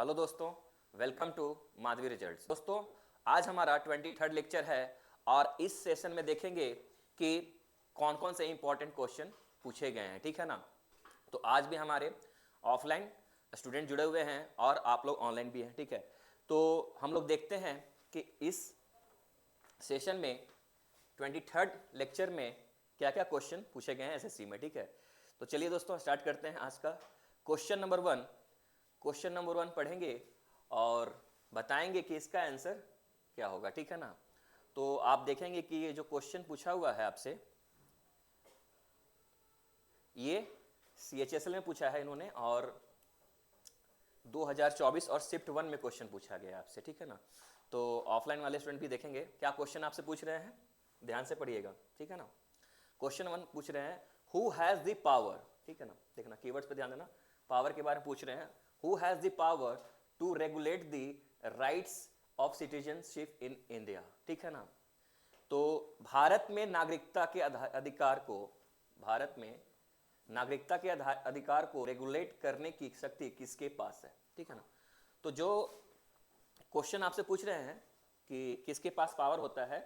Hello दोस्तों, welcome to Madhavi results. दोस्तों, आज हमारा 23rd लेक्चर है और इस सेशन में देखेंगे कि कौन कौन से इंपॉर्टेंट क्वेश्चन पूछे गए हैं। ठीक है ना। तो आज भी हमारे ऑफलाइन स्टूडेंट जुड़े हुए हैं और आप लोग ऑनलाइन भी हैं। ठीक है, तो हम लोग देखते हैं कि इस सेशन में 23rd लेक्चर में क्या क्या क्वेश्चन पूछे गए हैं एसएससी में। ठीक है, तो चलिए दोस्तों स्टार्ट करते हैं आज का क्वेश्चन नंबर 1। क्वेश्चन नंबर 1 पढ़ेंगे और बताएंगे कि इसका आंसर क्या होगा। ठीक है ना। तो आप देखेंगे कि ये जो क्वेश्चन पूछा हुआ है आपसे, ये CHSL में पूछा है इन्होंने और 2024 और शिफ्ट 1 में क्वेश्चन पूछा गया आपसे। ठीक है ना। तो ऑफलाइन वाले स्टूडेंट भी देखेंगे क्या क्वेश्चन आपसे पूछ रहे हैं, ध्यान से पढ़िएगा। ठीक है ना। क्वेश्चन 1 पूछ रहे हैं हु हैज द पावर। ठीक है ना, देखना कीवर्ड्स पे ध्यान देना। पावर के बारे में पूछ रहे हैं, who has the power to regulate the rights of citizenship in India. ठीक है ना। तो भारत में नागरिकता के अधिकार को, भारत में नागरिकता के अधिकार को रेगुलेट करने की शक्ति किसके पास है। ठीक है ना। तो जो क्वेश्चन आपसे पूछ रहे हैं कि किसके पास पावर होता है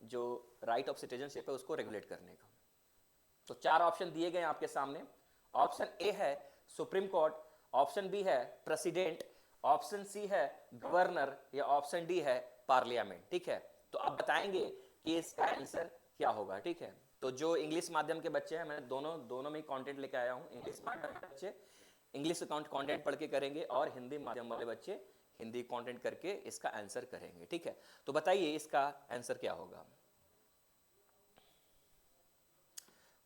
जो राइट ऑफ सिटीजनशिप है उसको रेगुलेट करने का। तो 4 ऑप्शन दिए गए हैं आपके सामने। ऑप्शन ए है सुप्रीम कोर्ट, ऑप्शन बी है प्रेसिडेंट, ऑप्शन सी है गवर्नर या ऑप्शन डी है पार्लियामेंट। ठीक है, तो आप बताएंगे कि इसका आंसर क्या होगा। ठीक है, तो जो इंग्लिश माध्यम के बच्चे हैं, मैं दोनों में कंटेंट लेके आया हूं। इंग्लिश माध्यम के बच्चे इंग्लिश कंटेंट पढ़ के करेंगे और हिंदी माध्यम वाले बच्चे हिंदी कंटेंट करके इसका आंसर करेंगे। ठीक है, तो बताइए इसका आंसर क्या होगा।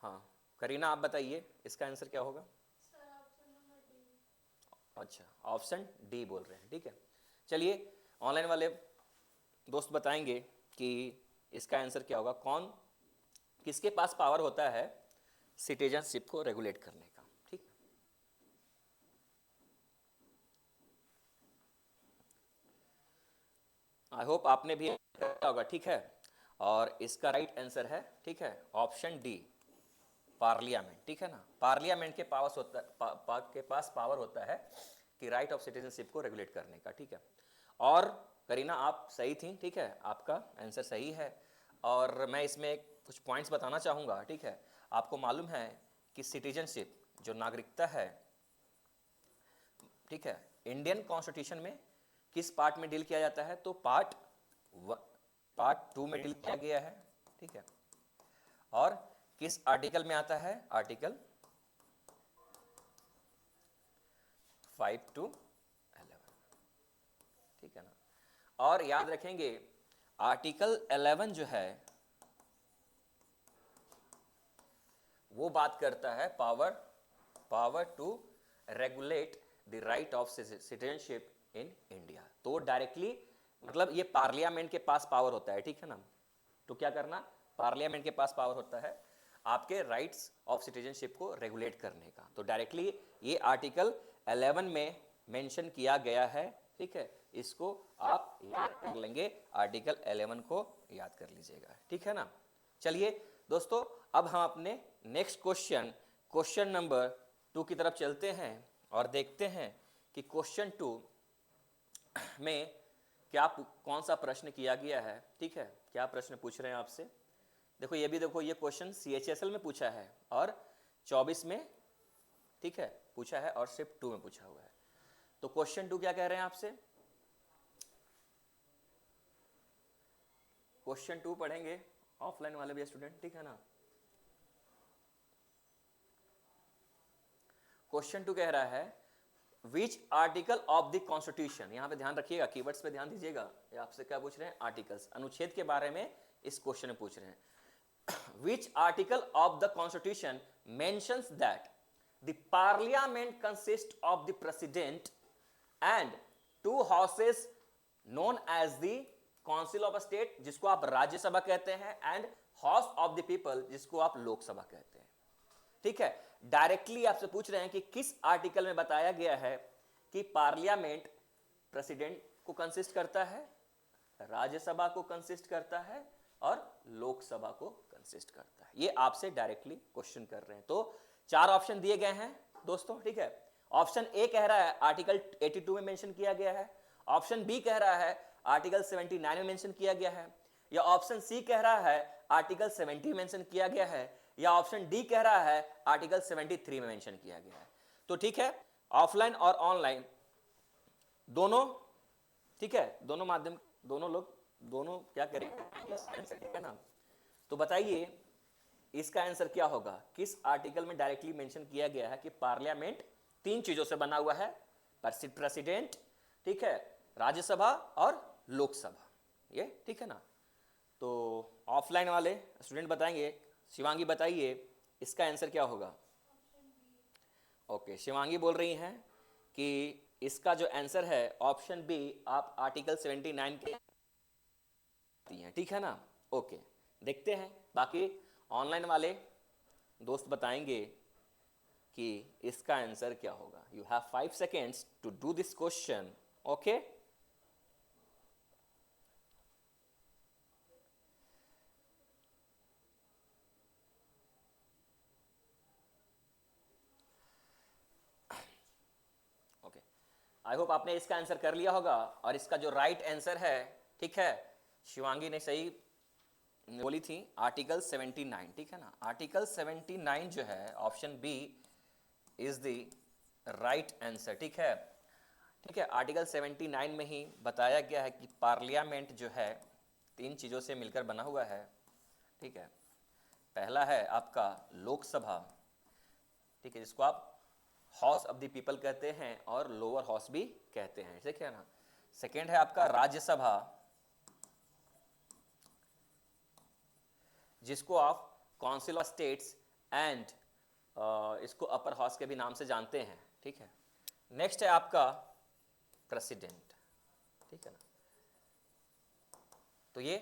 हाँ करीना, आप बताइए इसका आंसर क्या होगा। अच्छा, ऑप्शन डी बोल रहे हैं। ठीक है, चलिए ऑनलाइन वाले दोस्त बताएंगे कि इसका आंसर क्या होगा। कौन, किसके पास पावर होता है सिटीजनशिप को रेगुलेट करने का। ठीक, आई होप आपने भी किया होगा। ठीक है, और इसका राइट आंसर है, ठीक है, ऑप्शन डी पार्लियामेंट। ठीक है ना, पार्लियामेंट के पास होता के पास पावर होता है कि राइट ऑफ सिटीजनशिप को रेगुलेट करने का। ठीक है, और करीना आप सही थी। ठीक है, आपका आंसर सही है और मैं इसमें कुछ पॉइंट्स बताना चाहूँगा। ठीक है, आपको मालूम है कि सिटीजनशिप जो नागरिकता है, ठीक है, इंडियन कॉन्स्टिट्यूशन में किस पार्ट में डील किया जाता है, तो पार्ट 2 में डील किया गया है। ठीक है, और किस आर्टिकल में आता है, आर्टिकल 5 to 11। ठीक है ना, और याद रखेंगे आर्टिकल 11 जो है वो बात करता है power to regulate the right of citizenship in India. तो डायरेक्टली मतलब ये पार्लियामेंट के पास पावर होता है। ठीक है ना, तो क्या करना, पार्लियामेंट के पास पावर होता है आपके राइट्स ऑफ सिटीजनशिप को रेगुलेट करने का। तो डायरेक्टली ये आर्टिकल 11 में मेंशन किया गया है। ठीक है, इसको आप याद कर लेंगे, आर्टिकल 11 को याद कर लीजिएगा। ठीक है ना। चलिए दोस्तों, अब हम अपने नेक्स्ट क्वेश्चन नंबर 2 की तरफ चलते हैं और देखते हैं कि क्वेश्चन 2 में क्या कौन सा प्रश्न किया गया है। ठीक है, क्या प्रश्न पूछ रहे हैं आपसे। देखो ये भी देखो, ये क्वेश्चन CHSL में पूछा है और 24 में, ठीक है, पूछा है और शिफ्ट 2 में पूछा हुआ है। तो क्वेश्चन 2 क्या कह रहे हैं आपसे, क्वेश्चन 2 पढ़ेंगे ऑफलाइन वाले भी स्टूडेंट। ठीक है ना। क्वेश्चन 2 कह रहा है which article of the constitution, यहां पे ध्यान रखिएगा, कीवर्ड्स पे ध्यान दीजिएगा। ये आपसे क्या पूछ रहे हैं, आर्टिकल्स, अनुच्छेद के बारे में इस क्वेश्चन में पूछ रहे हैं। Which article of the constitution mentions that the parliament consists of the president and 2 houses known as the council of state, जिसको आप राज्यसभा कहते हैं, and house of the people, जिसको आप लोकसभा कहते हैं। ठीक है, डायरेक्टली आपसे पूछ रहे हैं कि किस आर्टिकल में बताया गया है कि पार्लियामेंट प्रेसिडेंट को कंसिस्ट करता है, राज्यसभा को कंसिस्ट करता है और लोकसभा को कंसिस्ट करता है। ये आपसे डायरेक्टली क्वेश्चन कर रहे हैं। तो 4 ऑप्शन दिए गए हैं दोस्तों। ठीक है, ऑप्शन ए कह रहा है आर्टिकल 82 में मेंशन किया गया है, ऑप्शन बी कह रहा है आर्टिकल 79 में मेंशन किया गया है, या ऑप्शन सी कह रहा है आर्टिकल 70 मेंशन किया गया है, या ऑप्शन डी कह रहा है आर्टिकल 73 में मेंशन किया गया है। तो ठीक है, ऑफलाइन और ऑनलाइन दोनों, ठीक है, दोनों माध्यम, दोनों लोग, दोनों क्या करेंगे ना। तो बताइए इसका आंसर क्या होगा, किस आर्टिकल में डायरेक्टली मेंशन किया गया है कि पार्लियामेंट 3 चीजों से बना हुआ है, प्रेसिडेंट, ठीक है, राज्यसभा और लोकसभा, ये ठीक है ना। तो ऑफलाइन वाले स्टूडेंट बताएंगे, शिवांगी बताइए इसका आंसर क्या होगा। ओके, शिवांगी बोल रही हैं कि इसका जो आंसर है ऑप्शन बी, आप आर्टिकल 79 के हैं, ठीक है ना। ओके, देखते हैं बाकी ऑनलाइन वाले दोस्त बताएंगे कि इसका आंसर क्या होगा। You have 5 seconds to do this question. Okay, okay, I hope आपने इसका आंसर कर लिया होगा। और इसका जो राइट आंसर है, ठीक है, शिवांगी ने सही बोली थी, आर्टिकल 79, ठीक है ना। आर्टिकल 79 जो है option B is the right answer, ठीक है। ठीक है, आर्टिकल 79 में ही बताया गया है कि पार्लियामेंट जो है 3 चीज़ों से मिलकर बना हुआ है, ठीक है। पहला है आपका लोकसभा, ठीक है, जिसको आप हाउस ऑफ द पीपल कहते हैं और लोअर हाउस भी कहते हैं, ठीक है ना। सेकेंड है आपका राज्यसभा, जिसको आप काउंसिल ऑफ स्टेट्स एंड इसको अपर हाउस के भी नाम से जानते हैं, ठीक है। नेक्स्ट है आपका प्रेसिडेंट, ठीक है ना। तो ये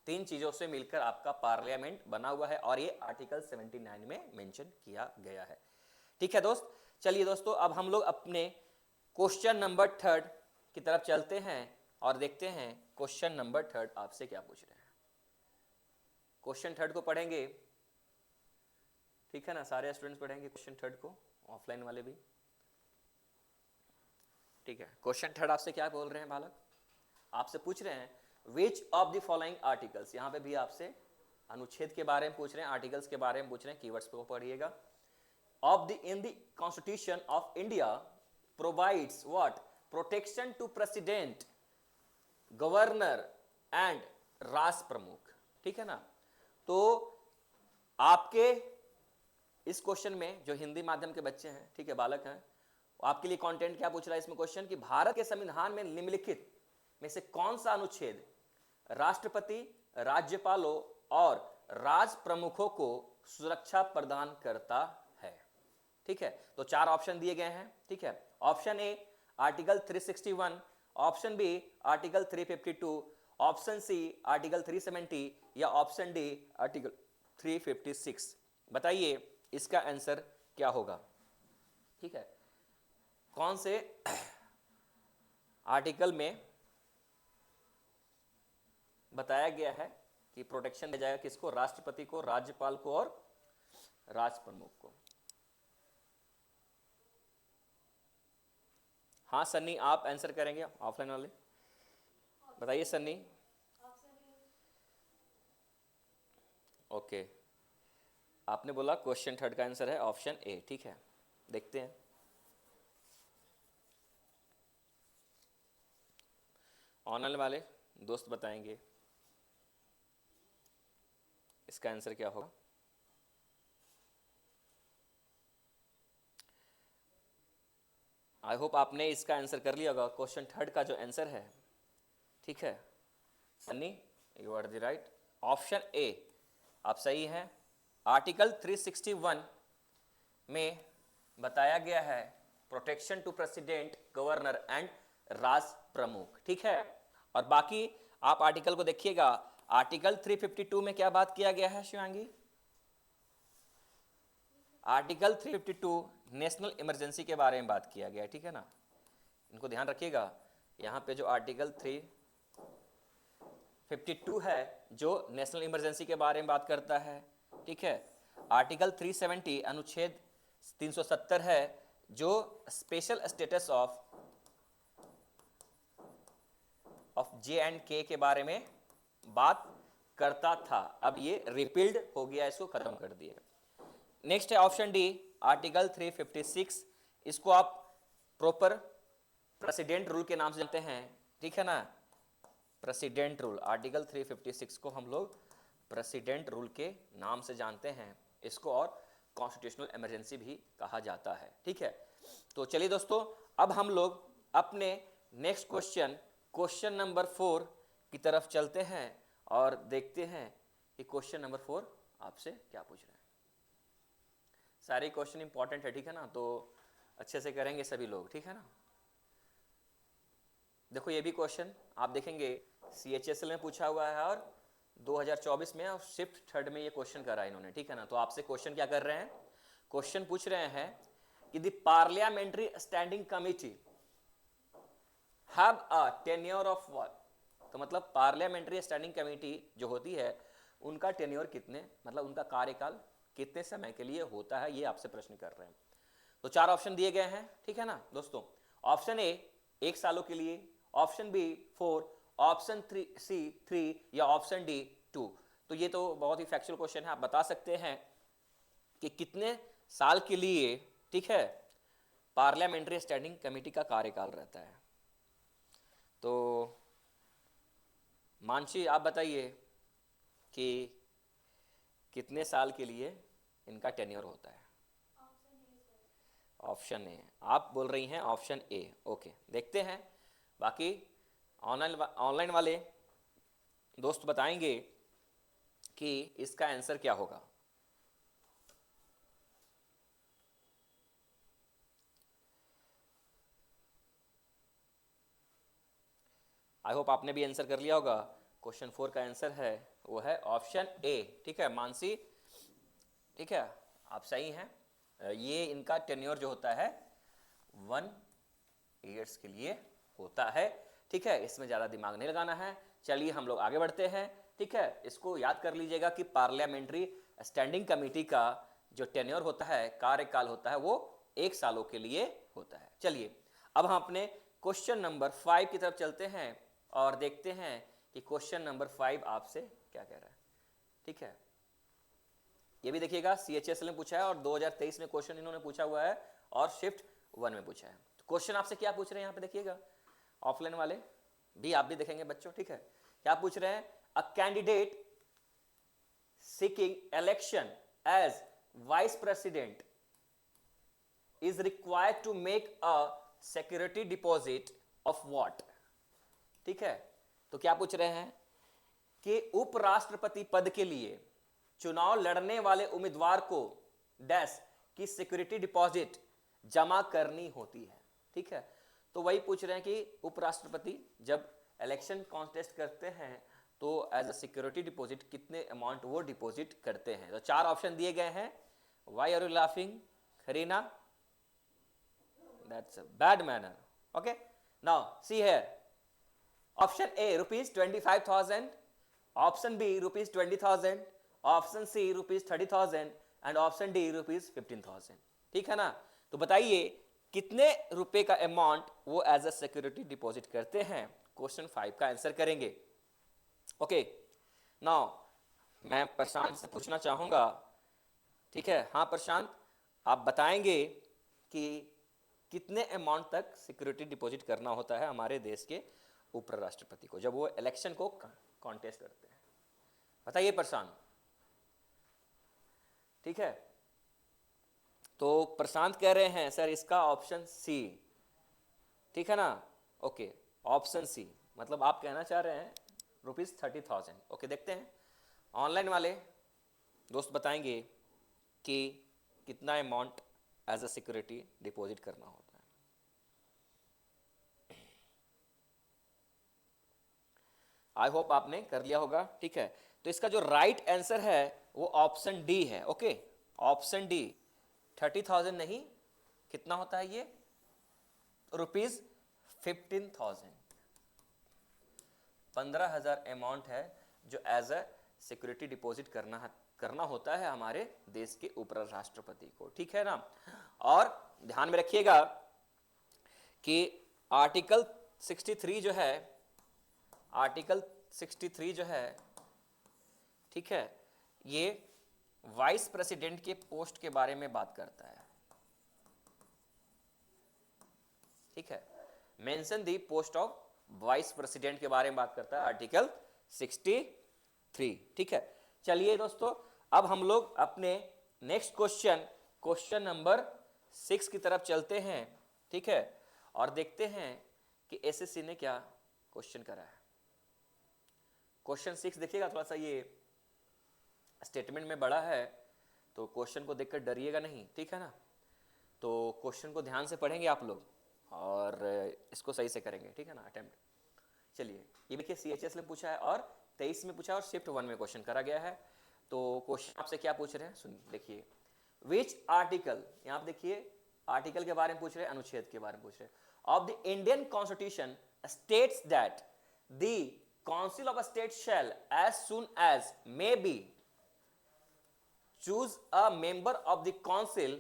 3 चीजों से मिलकर आपका पार्लियामेंट बना हुआ है और ये आर्टिकल 79 में मेंशन किया गया है, ठीक है दोस्त। चलिए दोस्तों, अब हम लोग अपने क्वेश्चन नंबर 3 की तरफ चलते हैं और देखते हैं क्वेश्चन नंबर 3 आपसे क्या पूछ रहे हैं। क्वेश्चन 3 को पढ़ेंगे, ठीक है ना, सारे स्टूडेंट्स पढ़ेंगे क्वेश्चन 3 को, ऑफलाइन वाले भी, ठीक है। क्वेश्चन 3 आपसे क्या बोल रहे हैं बालक, आपसे पूछ रहे हैं विच ऑफ द फॉलोइंग आर्टिकल्स, यहाँ पे भी आपसे अनुच्छेद के बारे में पूछ रहे हैं, आर्टिकल्स के बारे में पूछ रहे हैं, कीवर्ड्स को पढ़िएगा। Of the in the constitution of India provides what, protection to president, governor and राष्ट्र प्रमुख, ठीक है ना। तो आपके इस क्वेश्चन में जो हिंदी माध्यम के बच्चे हैं, ठीक है, बालक हैं, आपके लिए कंटेंट क्या पूछ रहा है इसमें क्वेश्चन कि भारत के संविधान में निम्नलिखित में से कौन सा अनुच्छेद राष्ट्रपति, राज्यपालों और राज प्रमुखों को सुरक्षा प्रदान करता है, ठीक है। तो 4 ऑप्शन दिए गए हैं, ठीक है। Option A article 361, option B article 352, option C article 370 या ऑप्शन डी आर्टिकल 356। बताइए इसका आंसर क्या होगा, ठीक है। कौन से आर्टिकल में बताया गया है कि प्रोटेक्शन दिया जाएगा किसको, राष्ट्रपति को, राज्यपाल को और राज प्रमुख को। हाँ सन्नी, आप आंसर करेंगे ऑफलाइन वाले, बताइए सन्नी। ओके, आपने बोला क्वेश्चन 3 का आंसर है ऑप्शन ए, ठीक है। देखते हैं ऑनलाइन वाले दोस्त बताएंगे इसका आंसर क्या होगा। आई होप आपने इसका आंसर कर लिया होगा, क्वेश्चन 3 का जो आंसर है, ठीक है। Sunny, you are the right, option A आप सही हैं। आर्टिकल 361 में बताया गया है protection to president, governor and राष्ट्र प्रमुख, ठीक है। और बाकी आप आर्टिकल को देखिएगा, आर्टिकल 352 में क्या बात किया गया है शिवांगी, आर्टिकल 352 नेशनल इमरजेंसी के बारे में बात किया गया है, ठीक है ना। इनको ध्यान रखिएगा, यहाँ पे जो आर्टिकल 352 है जो नेशनल इमरजेंसी के बारे में बात करता है, ठीक है। आर्टिकल 370 अनुच्छेद 370 है जो स्पेशल स्टेटस ऑफ J&K के बारे में बात करता था, अब ये रिपील्ड हो गया, इसको खत्म कर दिया। नेक्स्ट है ऑप्शन डी, आर्टिकल 356। इसको आप प्रॉपर प्रेसिडेंट रूल के नाम से जानते हैं, ठीक है ना, प्रेसिडेंट रूल। आर्टिकल 356 को हम लोग प्रेसिडेंट रूल के नाम से जानते हैं, इसको और कॉन्स्टिट्यूशनल इमरजेंसी भी कहा जाता है, ठीक है। तो चलिए दोस्तों, अब हम लोग अपने नेक्स्ट क्वेश्चन नंबर 4 की तरफ चलते हैं और देखते हैं कि क्वेश्चन नंबर 4 आपसे क्या पूछ रहे हैं। सारे क्वेश्चन इंपॉर्टेंट है, ठीक है ना, तो अच्छे से करेंगे सभी लोग, ठीक है ना। देखो ये भी क्वेश्चन आप देखेंगे CHSL में पूछा हुआ है और 2024 में और शिफ्ट थर्ड में ये क्वेश्चन करा है इन्होंने, ठीक है ना। तो आपसे क्वेश्चन क्या कर रहे हैं, क्वेश्चन पूछ रहे हैं कि the parliamentary standing committee have a tenure of what. तो मतलब पार्लियामेंट्री स्टैंडिंग कमेटी जो होती है उनका टेन्योर कितने, मतलब उनका कार्यकाल कितने समय के लिए होता है, ये आपसे प्रश्न कर रहे हैं। तो 4 ऑप्शन दिए गए हैं, ठीक है ना दोस्तों। ऑप्शन ए 1 सालों के लिए, ऑप्शन बी 4, ऑप्शन सी 3 या ऑप्शन डी 2। तो ये तो बहुत ही फैक्चुअल क्वेश्चन है, आप बता सकते हैं कि कितने साल के लिए, ठीक है, पार्लियामेंट्री स्टैंडिंग कमेटी का कार्यकाल रहता है। तो मानसी आप बताइए कि कितने साल के लिए इनका टेन्योर होता है। ऑप्शन ए आप बोल रही हैं, ऑप्शन ए, ओके। देखते हैं बाकी ऑनलाइन वाले दोस्त बताएंगे कि इसका आंसर क्या होगा। आई होप आपने भी आंसर कर लिया होगा। क्वेश्चन 4 का आंसर है वो है ऑप्शन ए, ठीक है मानसी, ठीक है आप सही हैं। ये इनका टेन्योर जो होता है 1 ईयर्स के लिए होता है, ठीक है, इसमें ज़्यादा दिमाग नहीं लगाना है। चलिए हम लोग आगे बढ़ते हैं, ठीक है। इसको याद कर लीजिएगा कि पार्लियामेंट्री स्टैंडिंग कमेटी का जो टेन्योर होता है, कार्यकाल होता है, वो 1 सालों के लिए होता है। चलिए अब हम अपने क्वेश्चन नंबर 5 की तरफ चलते हैं और देखते हैं कि क्वेश्चन नंबर 5 आपसे क्या कह रहा है, ठीक है। ये भी देखिएगा CHSL में पूछा है और 2023 में क्वेश्चन इन्होंने पूछा हुआ है और शिफ्ट 1 में पूछा है। तो क्वेश्चन आपसे क्या पूछ रहे हैं यहाँ पे देखिएगा, ऑफलाइन वाले भी आप भी देखेंगे बच्चों, ठीक है। क्या पूछ रहे हैं, a candidate seeking election as vice president is required to make a security deposit of what। ठीक है, तो क्या पूछ रहे हैं कि उपराष्ट्रपति पद के लिए चुनाव लड़ने वाले उम्मीदवार को डैश की सिक्योरिटी डिपॉजिट जमा करनी होती है, ठीक है। तो वही पूछ रहे हैं कि उपराष्ट्रपति जब इलेक्शन कॉन्टेस्ट करते हैं तो एज अ सिक्योरिटी डिपॉजिट कितने अमाउंट वो डिपॉजिट करते हैं। तो 4 ऑप्शन दिए गए हैं। Why are you laughing Kareena, that's a bad manner, okay. Now see here, option A ₹25,000, option B ₹20,000, option C ₹30,000 and option D ₹15,000, ठीक है ना। तो बताइए कितने रुपए का अमाउंट वो एज अ सिक्योरिटी डिपॉजिट करते हैं। क्वेश्चन 5 का आंसर करेंगे, ओके। नाउ मैं प्रशांत से पूछना चाहूंगा, ठीक है, हाँ प्रशांत आप बताएंगे कि कितने अमाउंट तक सिक्योरिटी डिपॉजिट करना होता है हमारे देश के उपराष्ट्रपति को जब वो इलेक्शन को कॉन्टेस्ट करते हैं, बताइए प्रशांत, ठीक है। तो प्रशांत कह रहे हैं सर इसका ऑप्शन सी, ठीक है ना, ओके ऑप्शन सी, मतलब आप कहना चाह रहे हैं ₹30,000, ओके। देखते हैं ऑनलाइन वाले दोस्त बताएंगे कि कितना amount as a security deposit करना होता है। आई होप आपने कर लिया होगा, ठीक है। तो इसका जो राइट आंसर है वो ऑप्शन डी है, ओके। ऑप्शन डी 30,000 नहीं, कितना होता है ये, ₹15,000, 15,000 अमाउंट है जो एज अ सिक्योरिटी डिपॉजिट करना होता है हमारे देश के उपराष्ट्रपति को, ठीक है ना। और ध्यान में रखिएगा कि आर्टिकल 63 जो है, आर्टिकल 63 जो है, ठीक है, ये वाइस प्रेसिडेंट के पोस्ट के बारे में बात करता है, ठीक है, mention the post of vice president के बारे में बात करता है आर्टिकल 63, ठीक है। चलिए दोस्तों, अब हम लोग अपने नेक्स्ट क्वेश्चन नंबर 6 की तरफ चलते हैं, ठीक है, और देखते हैं कि एसएससी ने क्या क्वेश्चन करा है। क्वेश्चन 6 देखिएगा, थोड़ा सा ये स्टेटमेंट में बड़ा है, तो क्वेश्चन को देखकर डरिएगा नहीं, ठीक है ना। तो क्वेश्चन को ध्यान से पढ़ेंगे आप लोग और इसको सही से करेंगे, ठीक है ना, अटेम्प्ट। चलिए, ये देखिए CHS ने पूछा है और 23 में पूछा और शिफ्ट 1 में क्वेश्चन करा गया है। तो क्वेश्चन आपसे क्या पूछ रहे हैं, सुन देखिए, विच आर्टिकल, यहाँ पे देखिए आर्टिकल के बारे में पूछ रहे हैं, अनुच्छेद के बारे में पूछ रहे हैं, of the Indian constitution states that the council of state shall as soon as may be choose a member of the council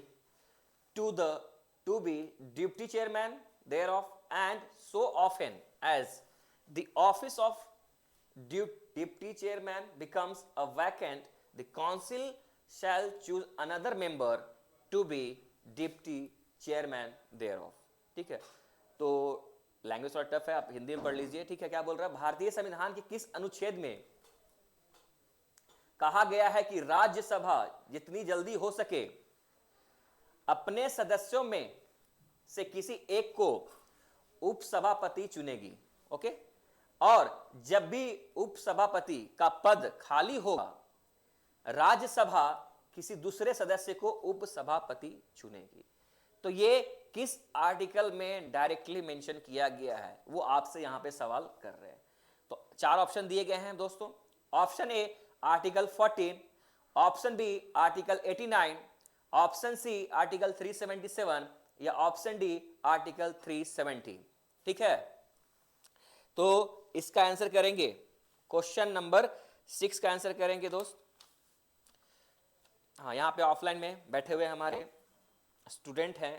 to be deputy chairman thereof, and so often as the office of deputy chairman becomes a vacant, the council shall choose another member to be deputy chairman thereof, ठीक है। तो language थोड़ा tough है, आप हिंदी में पढ़ लीजिए, ठीक है। क्या बोल रहा है, भारतीय संविधान के किस अनुच्छेद में कहा गया है कि राज्यसभा जितनी जल्दी हो सके अपने सदस्यों में से किसी एक को उपसभापति चुनेगी, ओके, और जब भी उपसभापति का पद खाली होगा राज्यसभा किसी दूसरे सदस्य को उपसभापति चुनेगी। तो ये किस आर्टिकल में डायरेक्टली मेंशन किया गया है, वो आपसे यहां पे सवाल कर रहे हैं। तो 4 ऑप्शन दिए गए हैं दोस्तों। Option A article 14, option B article 89, option C article 377 या ऑप्शन डी आर्टिकल 370, ठीक है। तो इसका आंसर करेंगे, क्वेश्चन नंबर 6 का आंसर करेंगे दोस्त। हाँ, यहाँ पे ऑफलाइन में बैठे हुए हमारे स्टूडेंट हैं,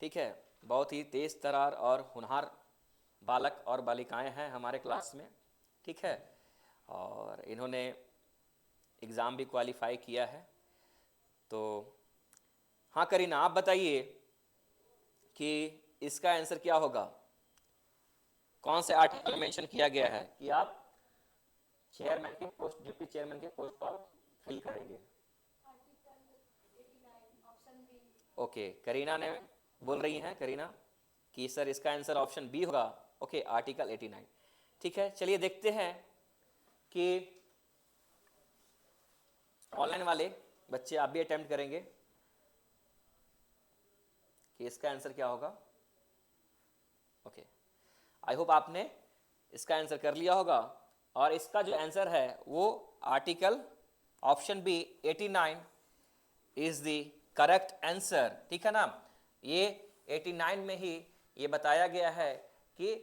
ठीक है, बहुत ही तेज तरार और होनहार बालक और बालिकाएं हैं हमारे क्लास में, ठीक है, और इन्होंने एग्ज़ाम भी क्वालिफाई किया है। तो हाँ करीना, आप बताइए कि इसका आंसर क्या होगा, कौन से आर्टिकल मेंशन किया गया है कि आप चेयरमैन के पोस्ट, डिप्टी चेयरमैन के पोस्ट पर फिल करेंगे। ओके, करीना ने बोल रही हैं, करीना कि सर इसका आंसर ऑप्शन बी होगा। ओके, आर्टिकल 89, ठीक है। चलिए देखते हैं कि ऑनलाइन वाले बच्चे आप भी अटेम्प्ट करेंगे कि इसका आंसर क्या होगा। ओके, आई होप आपने इसका आंसर कर लिया होगा और इसका जो आंसर है वो article option B 89 is the correct answer, ठीक है ना। ये 89 में ही ये बताया गया है कि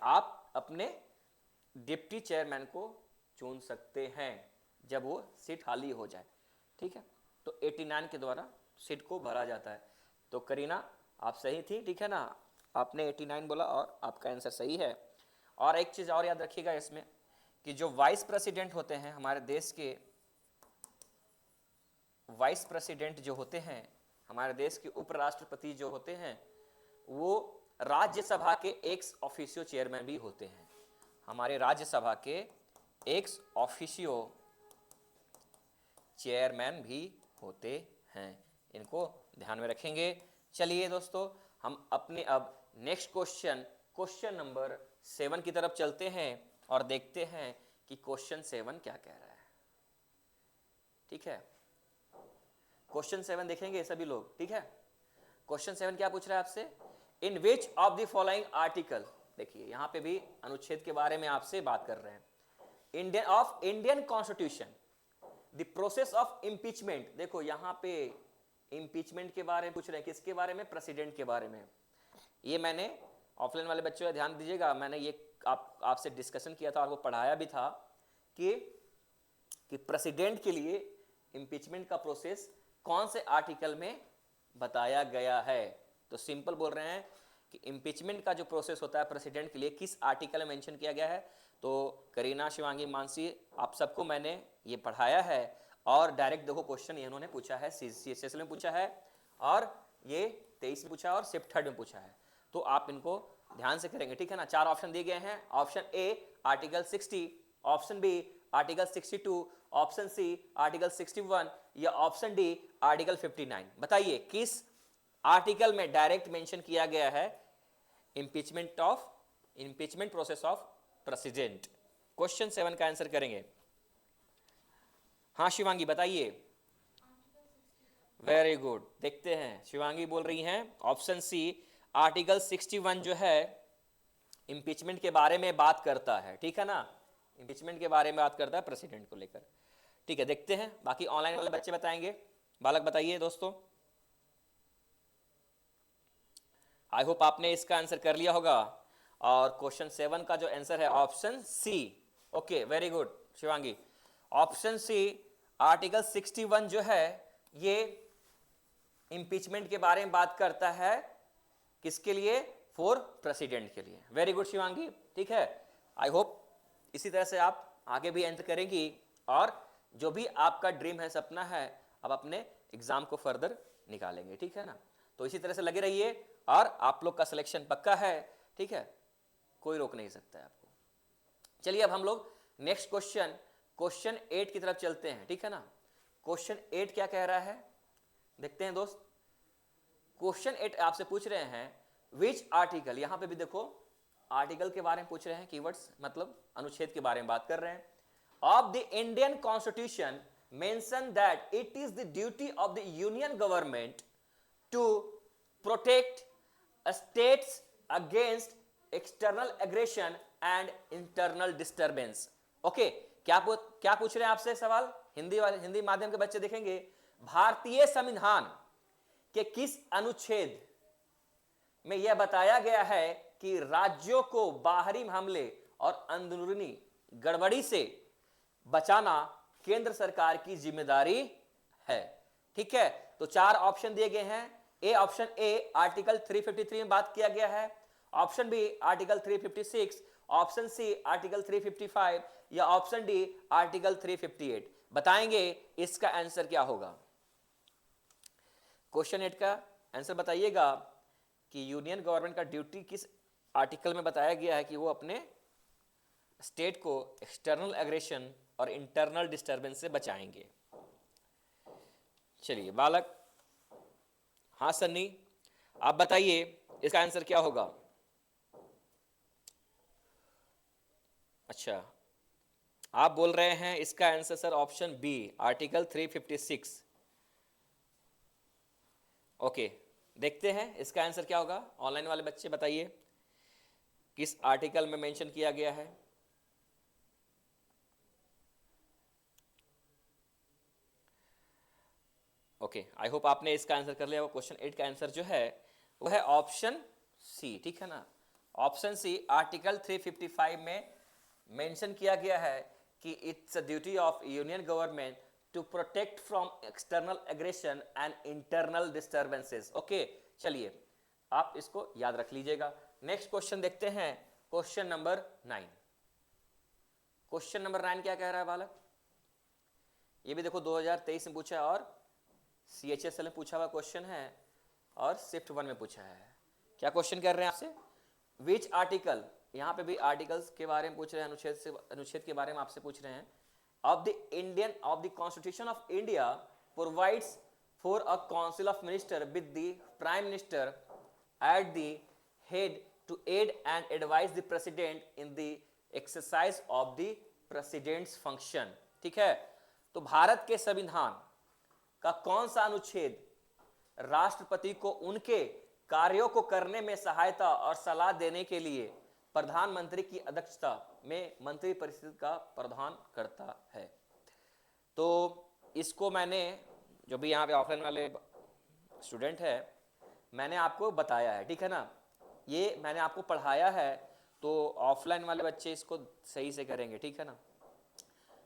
आप अपने डिप्टी चेयरमैन को चुन सकते हैं जब वो सीट खाली हो जाए, ठीक है। तो 89 के द्वारा सीट को भरा जाता है। तो करीना आप सही थी, ठीक है ना, आपने 89 बोला और आपका आंसर सही है। और एक चीज़ और याद रखिएगा इसमें कि जो वाइस प्रेसिडेंट होते हैं हमारे देश के, वाइस प्रेसिडेंट जो होते हैं हमारे देश के उपराष्ट्रपति जो होते हैं, वो राज्यसभा के एक्स ऑफिशियो चेयरमैन भी होते हैं। हमारे राज्यसभा के एक्स ऑफिशियो चेयरमैन भी होते हैं, इनको ध्यान में रखेंगे। चलिए दोस्तों, हम अपने अब नेक्स्ट क्वेश्चन नंबर 7 की तरफ चलते हैं और देखते हैं कि क्वेश्चन 7 क्या कह रहा है, ठीक है। क्वेश्चन 7 देखेंगे सभी लोग, ठीक है। क्वेश्चन 7 क्या पूछ रहा है आपसे, in which of the following article, देखिए यहां पे भी अनुच्छेद के बारे में आपसे बात कर रहे हैं। Indian constitution the process of impeachment, देखो यहां पे इम्पीचमेंट के बारे में पूछ रहे हैं, किसके बारे में, प्रेसिडेंट के बारे में। ये मैंने ऑफलाइन वाले बच्चों ध्यान दीजिएगा, मैंने ये आपसे डिस्कशन किया था, आपको पढ़ाया भी था कि प्रेसिडेंट के लिए इम्पीचमेंट का प्रोसेस कौन से आर्टिकल में बताया गया है। तो सिंपल बोल रहे हैं कि इम्पीचमेंट का जो प्रोसेस होता है प्रेसिडेंट के लिए किस आर्टिकल में मेंशन किया गया है। तो करीना, शिवांगी, मानसी, आप सबको मैंने ये पढ़ाया है और डायरेक्ट देखो क्वेश्चन इन्होंने पूछा है, CCSL में पूछा है और ये 23 में पूछा है और शिफ्ट थर्ड में पूछा है। तो आप इनको ध्यान से करेंगे, ठीक है ना। 4 ऑप्शन दिए गए हैं। Option A article 60, option B article 62, option C article 61 या ऑप्शन डी आर्टिकल 59। बताइए किस आर्टिकल में डायरेक्ट मेंशन किया गया है impeachment process of president. Question 7 का आंसर करेंगे। हाँ शिवांगी बताइए। वेरी गुड, देखते हैं शिवांगी बोल रही हैं ऑप्शन सी आर्टिकल 61 जो है इम्पीचमेंट के बारे में बात करता है, ठीक है ना। इम्पीचमेंट के बारे में बात करता है प्रेसिडेंट को लेकर, ठीक है। देखते हैं बाकी ऑनलाइन वाले बच्चे बताएंगे। बालक बताइए दोस्तों। आई होप आपने इसका आंसर कर लिया होगा और क्वेश्चन 7 का जो आंसर है option C. Okay very good Shivangi, option C article 61 जो है ये इम्पीचमेंट के बारे में बात करता है, किसके लिए, फॉर प्रेसिडेंट के लिए। वेरी गुड शिवांगी, ठीक है। आई होप इसी तरह से आप आगे भी एंटर करेंगी और जो भी आपका ड्रीम है, सपना है, आप अपने एग्जाम को फर्दर निकालेंगे, ठीक है ना। तो इसी तरह से लगे रहिए और आप लोग का सिलेक्शन पक्का है, ठीक है, कोई रोक नहीं सकता है आपको। चलिए अब हम लोग नेक्स्ट क्वेश्चन 8 की तरफ चलते हैं, ठीक है ना। क्वेश्चन 8 क्या कह रहा है देखते हैं दोस्त। क्वेश्चन 8 आपसे पूछ रहे हैं विच आर्टिकल, यहां पे भी देखो आर्टिकल के बारे में पूछ रहे हैं, कीवर्ड्स मतलब अनुच्छेद के बारे में बात कर रहे हैं। Of the Indian constitution mention that it is the duty of the union government to protect states against external aggression and internal disturbance. Okay, क्या पूछ रहे हैं आपसे सवाल, हिंदी माध्यम के बच्चे देखेंगे। भारतीय संविधान के किस अनुच्छेद में यह बताया गया है कि राज्यों को बाहरी हमले और अंदरूनी गड़बड़ी से बचाना केंद्र सरकार की जिम्मेदारी है, ठीक है। तो 4 ऑप्शन दिए गए हैं। ऑप्शन ए आर्टिकल 353 में बात किया गया है, option B article 356, option C article 355 या ऑप्शन डी आर्टिकल 358। बताएंगे इसका आंसर क्या होगा। क्वेश्चन 8 का आंसर बताइएगा कि यूनियन गवर्नमेंट का ड्यूटी किस आर्टिकल में बताया गया है कि वो अपने स्टेट को एक्सटर्नल एग्रेशन और इंटरनल डिस्टर्बेंस से बचाएंगे। चलिए बालक, हाँ सन्नी आप बताइए इसका आंसर क्या होगा। अच्छा, आप बोल रहे हैं इसका answer sir option B article 356। Okay, देखते हैं इसका आंसर क्या होगा। ऑनलाइन वाले बच्चे बताइए किस आर्टिकल में मेंशन किया गया है। ओके, आई होप आपने इसका आंसर कर लिया। वो क्वेश्चन 8 का आंसर जो है वो है ऑप्शन सी, ठीक है ना। ऑप्शन सी आर्टिकल 355 में मेंशन किया गया है कि it's a duty of union government to protect from external aggression and internal disturbances. Okay, चलिए आप इसको याद रख लीजिएगा। नेक्स्ट क्वेश्चन देखते हैं, क्वेश्चन नंबर 9। क्वेश्चन नंबर 9 क्या कह रहा है बालक, ये भी देखो 2023 में पूछा है और CHSL में पूछा हुआ क्वेश्चन है और शिफ्ट 1 में पूछा है। क्या क्वेश्चन कर रहे हैं आपसे, विच आर्टिकल, यहां पे भी आर्टिकल्स के बारे में पूछ रहे हैं, अनुच्छेद के बारे में आपसे पूछ रहे हैं। Of the constitution of India provides for a council of minister with the prime minister at the head to aid and advise the president in the exercise of the president's function, ठीक है। तो भारत के संविधान का कौन सा अनुच्छेद राष्ट्रपति को उनके कार्यों को करने में सहायता और सलाह देने के लिए प्रधानमंत्री की अध्यक्षता में मंत्रिपरिषद का प्रदान करता है। तो इसको मैंने, जो भी यहाँ पे ऑफलाइन वाले स्टूडेंट है, मैंने आपको बताया है, ठीक है ना। ये मैंने आपको पढ़ाया है, तो ऑफलाइन वाले बच्चे इसको सही से करेंगे, ठीक है ना।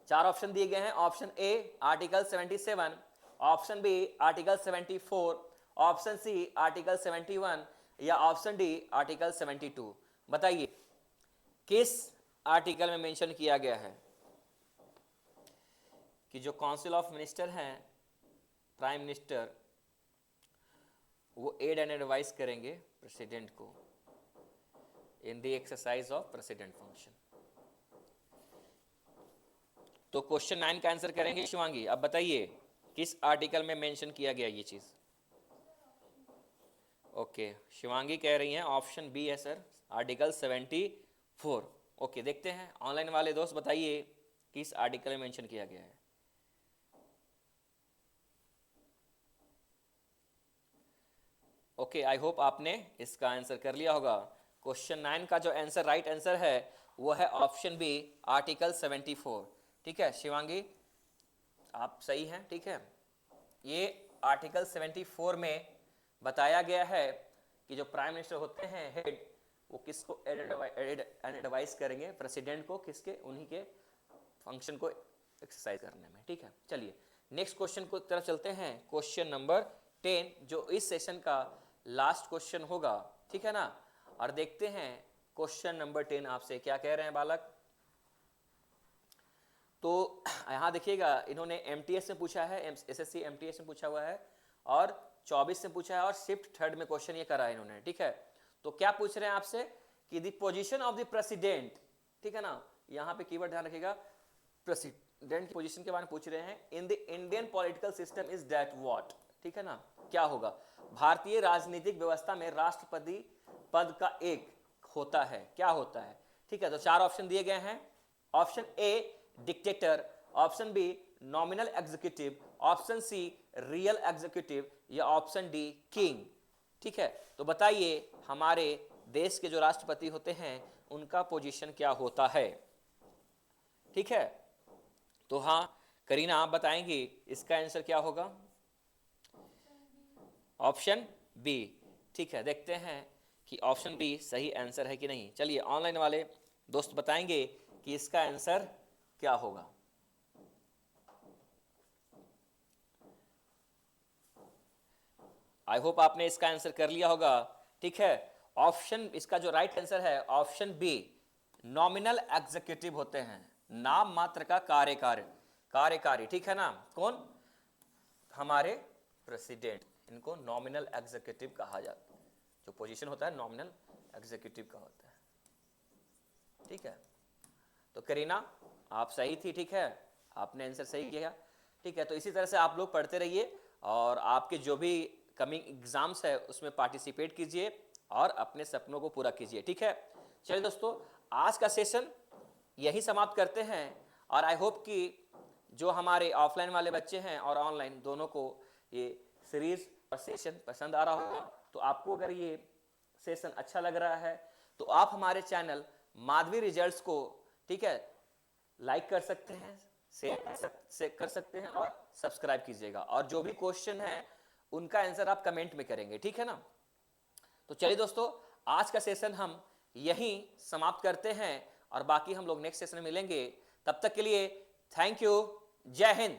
4 ऑप्शन दिए गए हैं। Option A article 77, option B article 74, option C article 71 या ऑप्शन डी आर्टिकल 72? बताइए किस आर्टिकल में मेंशन किया गया है कि जो काउंसिल ऑफ मिनिस्टर हैं, प्राइम मिनिस्टर, वो एड एंड एडवाइस करेंगे प्रेसिडेंट को इन the exercise of president function? तो क्वेश्चन 9 का आंसर करेंगे शिवांगी। अब बताइए किस आर्टिकल में मेंशन किया गया ये चीज? ओके, शिवांगी कह रही हैं ऑप्शन बी है सर, आर्टिकल 74। ओके, देखते हैं ऑनलाइन वाले दोस्त बताइए किस आर्टिकल में मेंशन किया गया है। ओके, आई होप आपने इसका आंसर कर लिया होगा। क्वेश्चन 9 का जो आंसर राइट आंसर है वो है ऑप्शन बी आर्टिकल 74। ठीक है शिवांगी, आप सही हैं। ठीक है, ये आर्टिकल 74 में बताया गया है कि जो प्राइम मिनिस्टर होते हैं हेड, वो किसको एडवाइस करेंगे प्रेसिडेंट को, किसके, उन्हीं के फंक्शन को एक्सरसाइज करने में। ठीक है, चलिए नेक्स्ट क्वेश्चन को तरफ चलते हैं। क्वेश्चन नंबर 10 जो इस सेशन का लास्ट क्वेश्चन होगा। ठीक है ना, और देखते हैं क्वेश्चन नंबर 10 आपसे क्या कह रहे हैं बालक। तो यहां देखिएगा, इन्होंने एमटीएस में पूछा है, एसएससी एमटीएस में पूछा हुआ है, और 24 में पूछा है, और शिफ्ट थर्ड में क्वेश्चन ये करा है इन्होंने। ठीक है, तो क्या पूछ रहे हैं आपसे कि the position of the president, ठीक है ना, यहां पे कीवर्ड ध्यान रखिएगा, प्रेसिडेंट की पोजीशन के बारे में पूछ रहे हैं। In the Indian political system is that what? ठीक है ना, क्या होगा? भारतीय राजनीतिक व्यवस्था में राष्ट्रपति पद का एक होता है, क्या होता है? ठीक है, तो 4 ऑप्शन दिए गए हैं। Option A dictator, option B nominal executive, option C real executive, या ऑप्शन डी किंग। ठीक है, तो बताइए हमारे देश के जो राष्ट्रपति होते हैं उनका पोजीशन क्या होता है? ठीक है, तो हाँ करीना आप बताएंगी इसका आंसर क्या होगा? Option B. ठीक है, देखते हैं कि ऑप्शन बी सही आंसर है कि नहीं। चलिए ऑनलाइन वाले दोस्त बताएंगे कि इसका आंसर क्या होगा। आई होप आपने इसका आंसर कर लिया होगा। ठीक है, ऑप्शन, इसका जो राइट आंसर है ऑप्शन बी, नॉमिनल एग्जीक्यूटिव होते हैं, नाम मात्र का कार्यकारी। ठीक है ना, कौन? हमारे प्रेसिडेंट, इनको नॉमिनल एग्जीक्यूटिव कहा जाता है। जो पोजीशन होता है नॉमिनल एग्जीक्यूटिव का होता है। ठीक है, तो करीना आप सही थी। ठीक है, आपने आंसर सही किया। ठीक है, तो इसी तरह से आप लोग पढ़ते रहिए और आपके जो भी कमिंग एग्जाम्स है उसमें पार्टिसिपेट कीजिए और अपने सपनों को पूरा कीजिए। ठीक है, चलिए दोस्तों आज का सेशन यही समाप्त करते हैं, और आई होप कि जो हमारे ऑफलाइन वाले बच्चे हैं और ऑनलाइन दोनों को ये सीरीज और सेशन पसंद आ रहा होगा। तो आपको अगर ये सेशन अच्छा लग रहा है तो आप हमारे चैनल माधवी रिजल्ट्स को, ठीक है, लाइक कर सकते हैं, शेयर कर सकते हैं और सब्सक्राइब कीजिएगा, और जो भी क्वेश्चन है उनका आंसर आप कमेंट में करेंगे। ठीक है ना, तो चलिए दोस्तों आज का सेशन हम यहीं समाप्त करते हैं, और बाकी हम लोग नेक्स्ट सेशन में मिलेंगे। तब तक के लिए थैंक यू, जय हिंद।